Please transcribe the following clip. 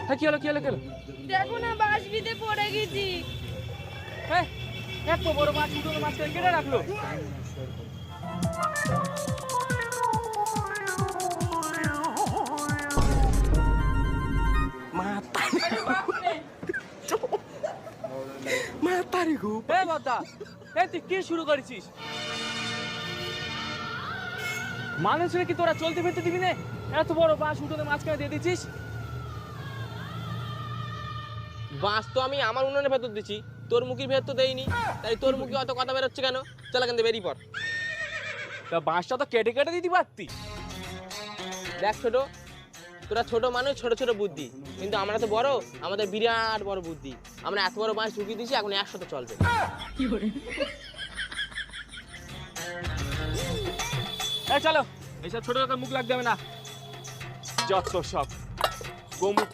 হ্যাঁ কি হলো কি হলো কি হলো? দেখো না বাঁশ বিতে পড়ে গেছি। হ্যাঁ এত বড় মাছ উঠোনে মাঝখানে কেটে রাখলো। মাতারি গো এ বদ্দা, এ তুই কি শুরু করেছিস? মানুষের কি তোরা চলতে ফিরতে দিবি না? এত বড় বাঁশ উঠোনে মাঝখানে দিয়ে দিচ্ছিস। বাঁশ তো আমি আমার উনুনের ভেতর দিছি, তোর মুখের ভেতর তো দেইনি, তাই তোর মুখে অত কথা বেরোচ্ছে কেন? চল এখান থেকে বেরিয়ে পড়। তা বাঁশটা তো কেটে কেটে দিতে পারতি। দেখ ছোট, তোরা ছোট মানুষ, ছোট ছোট বুদ্ধি, কিন্তু আমরা তো বড়, আমাদের বিরাট বড় বুদ্ধি। আমরা এত বড় বাঁশ ঢুকিয়ে দিছি, এখন একসাথে চলবে। এই চলো, এইসব ছোট লোকের মুখ লাগতে হবে না। যত সব গোমুখ